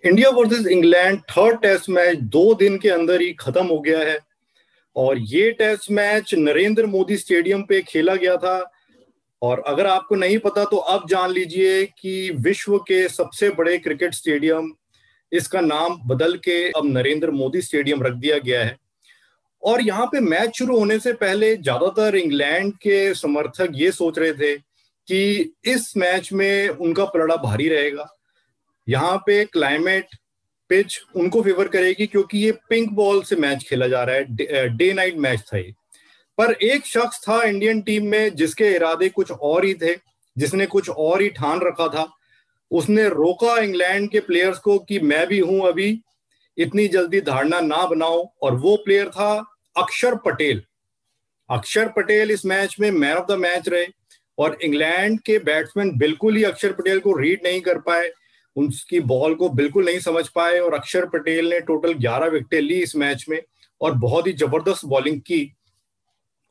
India versus England third test match 2 दिन के अंदर ही खत्म हो गया है। और ये test match Narendra Modi stadium पे खेला गया था। और अगर आपको नहीं पता तो अब जान लीजिए कि विश्व के सबसे बड़े क्रिकेट स्टेडियम, इसका नाम बदल के अब नरेंद्र मोदी स्टेडियम रख दिया गया है। और यहाँ पे मैच शुरू होने से पहले ज्यादातर इंग्लैंड के समर्थक ये सोच रहे थे कि इस मैच में उनका पलड़ा भारी रहेगा। यहाँ पे क्लाइमेट, पिच उनको फेवर करेगी क्योंकि ये पिंक बॉल से मैच खेला जा रहा है, डे नाइट मैच था ये। पर एक शख्स था इंडियन टीम में जिसके इरादे कुछ और ही थे, जिसने कुछ और ही ठान रखा था। उसने रोका इंग्लैंड के प्लेयर्स को कि मैं भी हूं, अभी इतनी जल्दी धारणा ना बनाओ। और वो प्लेयर था अक्षर पटेल। अक्षर पटेल इस मैच में मैन ऑफ द मैच रहे। और इंग्लैंड के बैट्समैन बिल्कुल ही अक्षर पटेल को रीड नहीं कर पाए, उसकी बॉल को बिल्कुल नहीं समझ पाए। और अक्षर पटेल ने टोटल 11 विकेटें ली इस मैच में और बहुत ही जबरदस्त बॉलिंग की।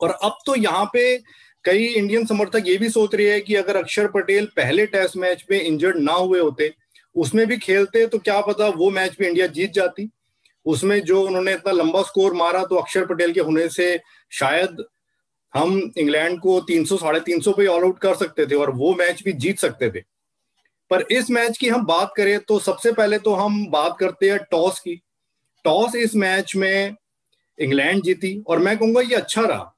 और अब तो यहाँ पे कई इंडियन समर्थक ये भी सोच रहे हैं कि अगर अक्षर पटेल पहले टेस्ट मैच में इंजर्ड ना हुए होते, उसमें भी खेलते, तो क्या पता वो मैच भी इंडिया जीत जाती। उसमें जो उन्होंने इतना लंबा स्कोर मारा, तो अक्षर पटेल के होने से शायद हम इंग्लैंड को 300 साढ़े 300 पे ऑल आउट कर सकते थे और वो मैच भी जीत सकते थे। पर इस मैच की हम बात करें तो सबसे पहले तो हम बात करते हैं टॉस की। टॉस इस मैच में इंग्लैंड जीती और मैं कहूंगा ये अच्छा रहा,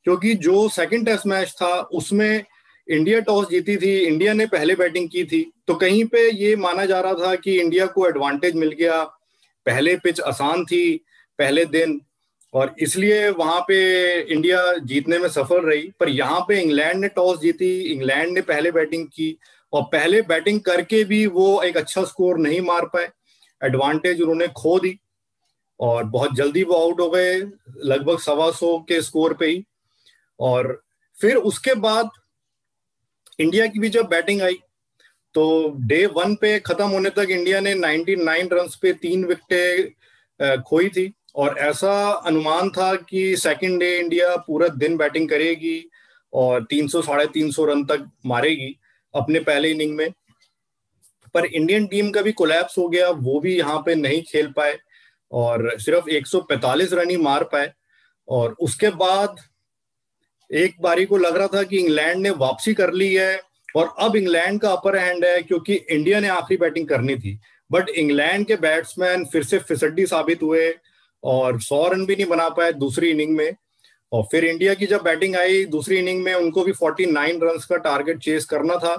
क्योंकि जो सेकंड टेस्ट मैच था उसमें इंडिया टॉस जीती थी, इंडिया ने पहले बैटिंग की थी। तो कहीं पे ये माना जा रहा था कि इंडिया को एडवांटेज मिल गया, पहले पिच आसान थी पहले दिन, और इसलिए वहां पे इंडिया जीतने में सफल रही। पर यहाँ पे इंग्लैंड ने टॉस जीती, इंग्लैंड ने पहले बैटिंग की और पहले बैटिंग करके भी वो एक अच्छा स्कोर नहीं मार पाए, एडवांटेज उन्होंने खो दी और बहुत जल्दी वो आउट हो गए, लगभग 125 के स्कोर पे ही। और फिर उसके बाद इंडिया की भी जब बैटिंग आई तो डे 1 पे खत्म होने तक इंडिया ने 99 रन पे 3 विकेटें खोई थी। और ऐसा अनुमान था कि सेकंड डे इंडिया पूरा दिन बैटिंग करेगी और 300 साढ़े 300 रन तक मारेगी अपने पहले इनिंग में। पर इंडियन टीम का भी कोलैप्स हो गया, वो भी यहाँ पे नहीं खेल पाए और सिर्फ 145 रन ही मार पाए। और उसके बाद एक बारी को लग रहा था कि इंग्लैंड ने वापसी कर ली है और अब इंग्लैंड का अपर हैंड है, क्योंकि इंडिया ने आखिरी बैटिंग करनी थी। बट इंग्लैंड के बैट्समैन फिर से फिसड्डी साबित हुए और 100 रन भी नहीं बना पाए दूसरी इनिंग में। और फिर इंडिया की जब बैटिंग आई दूसरी इनिंग में, उनको भी 49 रन का टारगेट चेस करना था,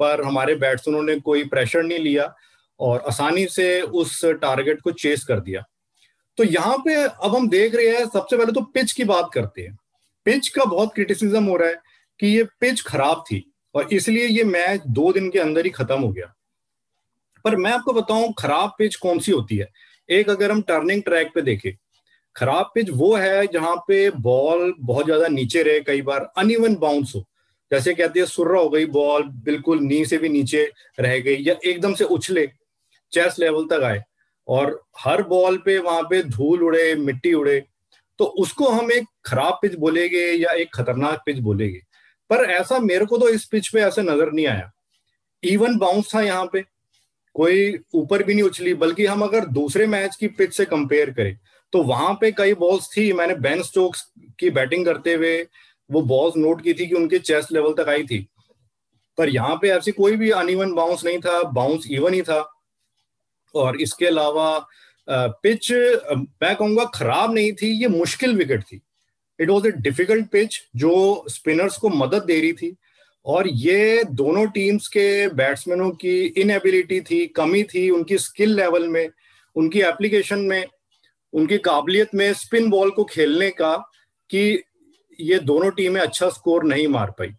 पर हमारे बैट्समैनों ने कोई प्रेशर नहीं लिया और आसानी से उस टारगेट को चेस कर दिया। तो यहाँ पे अब हम देख रहे हैं, सबसे पहले तो पिच की बात करते हैं। पिच का बहुत क्रिटिसिज्म हो रहा है कि ये पिच खराब थी और इसलिए ये मैच 2 दिन के अंदर ही खत्म हो गया। पर मैं आपको बताऊं खराब पिच कौन सी होती है। एक अगर हम टर्निंग ट्रैक पे देखें, खराब पिच वो है जहां पे बॉल बहुत ज्यादा नीचे रहे, कई बार अनइवन बाउंस हो, जैसे कहते हैं सुर्रा हो गई बॉल, बिल्कुल नी से भी नीचे रह गई, या एकदम से उछले चेस्ट लेवल तक आए और हर बॉल पे वहां पे धूल उड़े, मिट्टी उड़े, तो उसको हम एक खराब पिच बोलेंगे या एक खतरनाक पिच बोलेंगे। पर ऐसा मेरे को तो इस पिच पे ऐसे नजर नहीं आया। इवन बाउंस था यहाँ पे, कोई ऊपर भी नहीं उछली, बल्कि हम अगर दूसरे मैच की पिच से कंपेयर करें तो वहां पे कई बॉल्स थी, मैंने बेन स्टोक्स की बैटिंग करते हुए वो बॉल्स नोट की थी कि उनके चेस्ट लेवल तक आई थी। पर यहाँ पे ऐसी कोई भी अनइवन बाउंस नहीं था, बाउंस इवन ही था। और इसके अलावा पिच मैं कहूंगा खराब नहीं थी, ये मुश्किल विकेट थी। It was a difficult pitch जो स्पिनर्स को मदद दे रही थी। और ये दोनों टीम्स के बैट्समैनों की इनएबिलिटी थी, कमी थी उनकी स्किल लेवल में, उनकी एप्लीकेशन में, उनकी काबिलियत में स्पिन बॉल को खेलने का, कि ये दोनों टीमें अच्छा स्कोर नहीं मार पाई।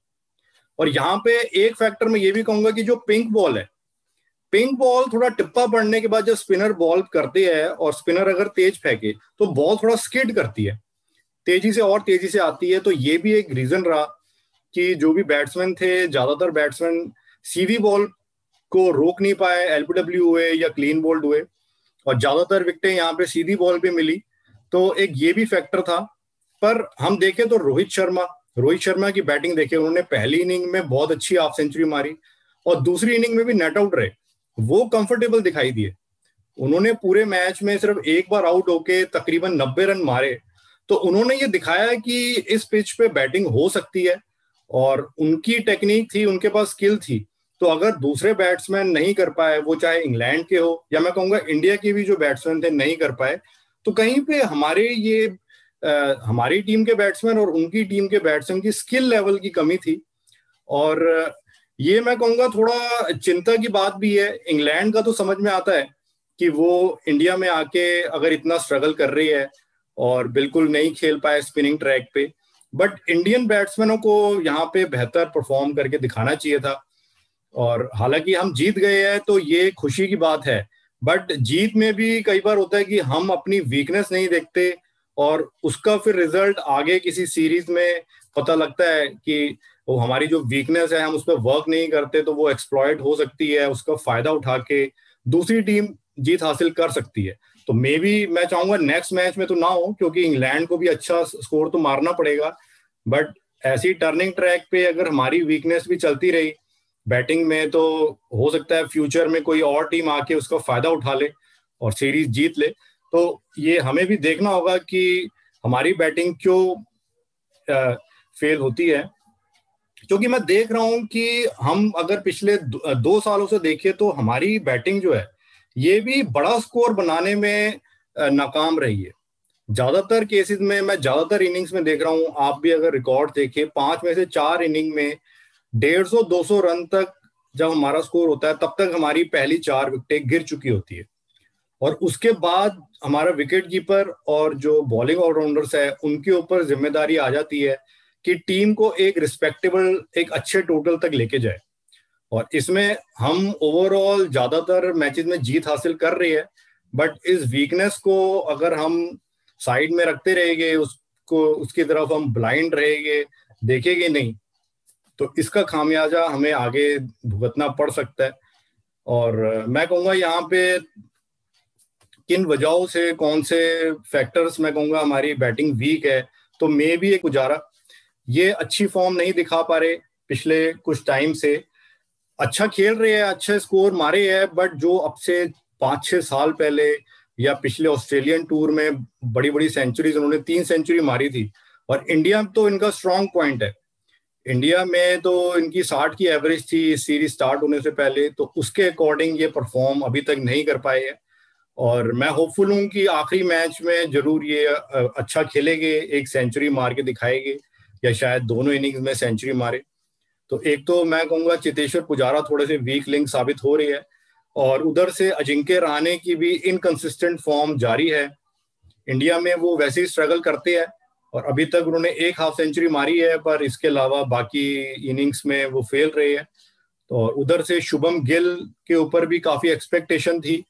और यहाँ पे एक फैक्टर मैं ये भी कहूंगा कि जो पिंक बॉल है, पिंक बॉल थोड़ा टिप्पा पड़ने के बाद जब स्पिनर बॉल करते हैं और स्पिनर अगर तेज फेंके तो बॉल थोड़ा स्किड करती है, तेजी से और तेजी से आती है। तो ये भी एक रीजन रहा कि जो भी बैट्समैन थे, ज्यादातर बैट्समैन सीधी बॉल को रोक नहीं पाए, एलबीडब्ल्यू हुए या क्लीन बोल्ड हुए, और ज्यादातर विकेटें यहाँ पे सीधी बॉल पे मिली। तो एक ये भी फैक्टर था। पर हम देखें तो रोहित शर्मा की बैटिंग देखें, उन्होंने पहली इनिंग में बहुत अच्छी हाफ सेंचुरी मारी और दूसरी इनिंग में भी नेट आउट रहे, वो कंफर्टेबल दिखाई दिए। उन्होंने पूरे मैच में सिर्फ एक बार आउट होके तकरीबन 90 रन मारे। तो उन्होंने ये दिखाया कि इस पिच पे बैटिंग हो सकती है, और उनकी टेक्निक थी, उनके पास स्किल थी। तो अगर दूसरे बैट्समैन नहीं कर पाए, वो चाहे इंग्लैंड के हो या मैं कहूंगा इंडिया के भी जो बैट्समैन थे नहीं कर पाए, तो कहीं पे हमारी टीम के बैट्समैन और उनकी टीम के बैट्समैन की स्किल लेवल की कमी थी। और ये मैं कहूंगा थोड़ा चिंता की बात भी है। इंग्लैंड का तो समझ में आता है कि वो इंडिया में आके अगर इतना स्ट्रगल कर रही है और बिल्कुल नहीं खेल पाए स्पिनिंग ट्रैक पे, बट इंडियन बैट्समैनों को यहाँ पे बेहतर परफॉर्म करके दिखाना चाहिए था। और हालांकि हम जीत गए हैं तो ये खुशी की बात है, बट जीत में भी कई बार होता है कि हम अपनी वीकनेस नहीं देखते, और उसका फिर रिजल्ट आगे किसी सीरीज में पता लगता है कि वो हमारी जो वीकनेस है हम उस पर वर्क नहीं करते, तो वो एक्सप्लॉइट हो सकती है, उसका फायदा उठा के दूसरी टीम जीत हासिल कर सकती है। तो मे बी मैं चाहूंगा नेक्स्ट मैच में तो ना हो, क्योंकि इंग्लैंड को भी अच्छा स्कोर तो मारना पड़ेगा। बट ऐसी टर्निंग ट्रैक पे अगर हमारी वीकनेस भी चलती रही बैटिंग में, तो हो सकता है फ्यूचर में कोई और टीम आके उसका फायदा उठा ले और सीरीज जीत ले। तो ये हमें भी देखना होगा कि हमारी बैटिंग क्यों फेल होती है। क्योंकि मैं देख रहा हूं कि हम अगर पिछले 2 सालों से देखें तो हमारी बैटिंग जो है ये भी बड़ा स्कोर बनाने में नाकाम रही है। ज्यादातर केसेस में, मैं ज्यादातर इनिंग्स में देख रहा हूं, आप भी अगर रिकॉर्ड देखें, 5 में से 4 इनिंग में 150-200 रन तक जब हमारा स्कोर होता है, तब तक हमारी पहली 4 विकेटें गिर चुकी होती है। और उसके बाद हमारा विकेट कीपर और जो बॉलिंग ऑलराउंडर्स है उनके ऊपर जिम्मेदारी आ जाती है कि टीम को एक रिस्पेक्टेबल, एक अच्छे टोटल तक लेके जाए। और इसमें हम ओवरऑल ज्यादातर मैचेस में जीत हासिल कर रहे हैं, बट इस वीकनेस को अगर हम साइड में रखते रहेंगे, उसको उसकी तरफ हम ब्लाइंड रहेंगे, देखेंगे नहीं, तो इसका खामियाजा हमें आगे भुगतना पड़ सकता है। और मैं कहूंगा यहाँ पे किन वजहों से, कौन से फैक्टर्स मैं कहूंगा हमारी बैटिंग वीक है, तो मे भी एक गुजारा, ये अच्छी फॉर्म नहीं दिखा पा रहे पिछले कुछ टाइम से। अच्छा खेल रहे हैं, अच्छे स्कोर मारे हैं, बट जो अब से 5-6 साल पहले या पिछले ऑस्ट्रेलियन टूर में बड़ी बड़ी सेंचुरीज, उन्होंने 3 सेंचुरी मारी थी। और इंडिया तो इनका स्ट्रांग पॉइंट है। इंडिया में तो इनकी 60 की एवरेज थी सीरीज स्टार्ट होने से पहले, तो उसके अकॉर्डिंग ये परफॉर्म अभी तक नहीं कर पाए हैं। और मैं होपफुल हूं कि आखिरी मैच में जरूर ये अच्छा खेलेंगे, एक सेंचुरी मार के दिखाएंगे, या शायद दोनों इनिंग्स में सेंचुरी मारे। तो एक तो मैं कहूंगा चेतेश्वर पुजारा थोड़े से वीक लिंक साबित हो रही है, और उधर से अजिंक्य रहाणे की भी इनकंसिस्टेंट फॉर्म जारी है। इंडिया में वो वैसे ही स्ट्रगल करते हैं, और अभी तक उन्होंने एक हाफ सेंचुरी मारी है, पर इसके अलावा बाकी इनिंग्स में वो फेल रहे हैं। तो उधर से शुभम गिल के ऊपर भी काफी एक्सपेक्टेशन थी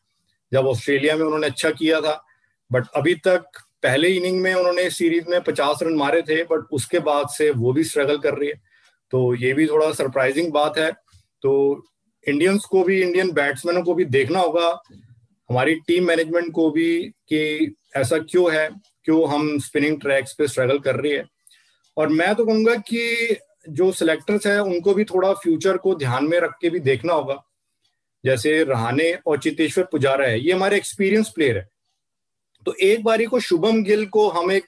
जब ऑस्ट्रेलिया में उन्होंने अच्छा किया था, बट अभी तक पहले इनिंग में उन्होंने सीरीज में 50 रन मारे थे, बट उसके बाद से वो भी स्ट्रगल कर रही है। तो ये भी थोड़ा सरप्राइजिंग बात है। तो इंडियंस को भी, इंडियन बैट्समैनों को भी देखना होगा, हमारी टीम मैनेजमेंट को भी, कि ऐसा क्यों है, क्यों हम स्पिनिंग ट्रैक्स पे स्ट्रगल कर रही है। और मैं तो कहूंगा कि जो सिलेक्टर्स हैं उनको भी थोड़ा फ्यूचर को ध्यान में रख के भी देखना होगा। जैसे रहाणे और चेतेश्वर पुजारा है, ये हमारे एक्सपीरियंस प्लेयर है, तो एक बारी को शुभम गिल को हम एक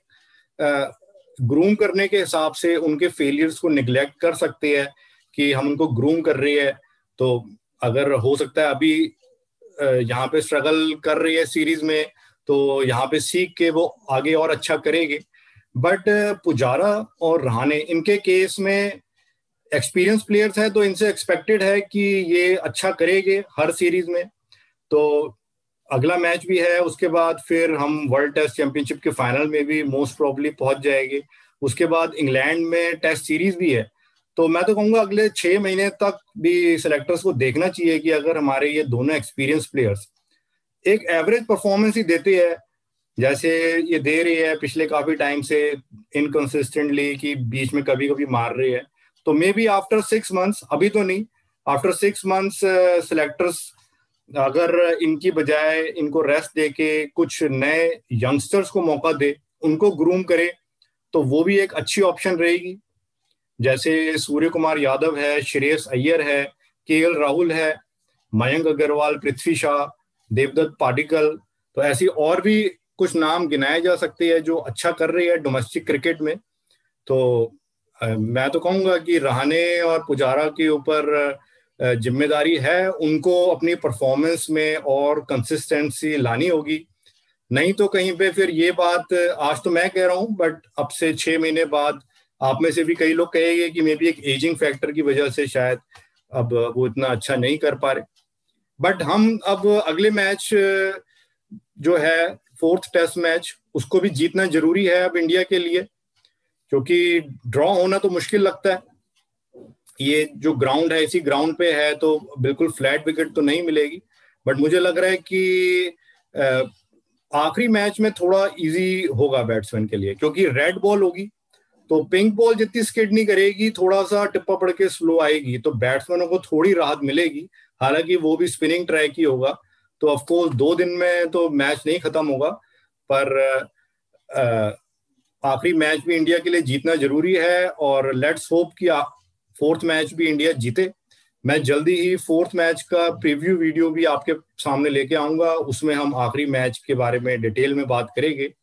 ग्रूम करने के हिसाब से उनके फेलियर्स को निग्लेक्ट कर सकते हैं कि हम उनको ग्रूम कर रही है। तो अगर हो सकता है अभी यहाँ पे स्ट्रगल कर रही है सीरीज में, तो यहाँ पे सीख के वो आगे और अच्छा करेंगे। बट पुजारा और रहाणे, इनके केस में एक्सपीरियंस प्लेयर्स है, तो इनसे एक्सपेक्टेड है कि ये अच्छा करेंगे हर सीरीज में। तो अगला मैच भी है, उसके बाद फिर हम वर्ल्ड टेस्ट चैंपियनशिप के फाइनल में भी मोस्ट प्रोबेबली पहुंच जाएंगे। उसके बाद इंग्लैंड में टेस्ट सीरीज भी है। तो मैं तो कहूंगा अगले 6 महीने तक भी सिलेक्टर्स को देखना चाहिए कि अगर हमारे ये दोनों एक्सपीरियंस प्लेयर्स एक एवरेज परफॉर्मेंस ही देते हैं, जैसे ये दे रही है पिछले काफी टाइम से इनकंसिस्टेंटली, कि बीच में कभी कभी मार रही है, तो मे बी आफ्टर 6 मंथ्स, अभी तो नहीं, आफ्टर 6 मंथ्स सिलेक्टर्स अगर इनकी बजाय इनको रेस्ट दे के कुछ नए यंगस्टर्स को मौका दे, उनको ग्रूम करे, तो वो भी एक अच्छी ऑप्शन रहेगी। जैसे सूर्य कुमार यादव है, श्रेयस अय्यर है, केएल राहुल है, मयंक अग्रवाल, पृथ्वी शाह, देवदत्त पाडिक्कल, तो ऐसी और भी कुछ नाम गिनाए जा सकते हैं जो अच्छा कर रही है डोमेस्टिक क्रिकेट में। तो मैं तो कहूंगा कि रहाणे और पुजारा के ऊपर जिम्मेदारी है, उनको अपनी परफॉर्मेंस में और कंसिस्टेंसी लानी होगी। नहीं तो कहीं पे फिर ये बात, आज तो मैं कह रहा हूं बट अब से 6 महीने बाद आप में से भी कई लोग कहेंगे कि मे बी एक एजिंग फैक्टर की वजह से शायद अब वो इतना अच्छा नहीं कर पा रहे। बट हम अब अगले मैच जो है फोर्थ टेस्ट मैच, उसको भी जीतना जरूरी है अब इंडिया के लिए, क्योंकि ड्रॉ होना तो मुश्किल लगता है। ये जो ग्राउंड है, इसी ग्राउंड पे है, तो बिल्कुल फ्लैट विकेट तो नहीं मिलेगी। बट मुझे लग रहा है कि आखिरी मैच में थोड़ा इजी होगा बैट्समैन के लिए, क्योंकि रेड बॉल होगी तो पिंक बॉल जितनी स्किड नहीं करेगी, थोड़ा सा टिप्पा पड़ के स्लो आएगी, तो बैट्समैनों को थोड़ी राहत मिलेगी। हालांकि वो भी स्पिनिंग ट्रैक ही होगा, तो ऑफकोर्स 2 दिन में तो मैच नहीं खत्म होगा, पर आखिरी मैच भी इंडिया के लिए जीतना जरूरी है। और लेट्स होप कि फोर्थ मैच भी इंडिया जीते। मैं जल्दी ही फोर्थ मैच का प्रीव्यू वीडियो भी आपके सामने लेके आऊंगा, उसमें हम आखिरी मैच के बारे में डिटेल में बात करेंगे।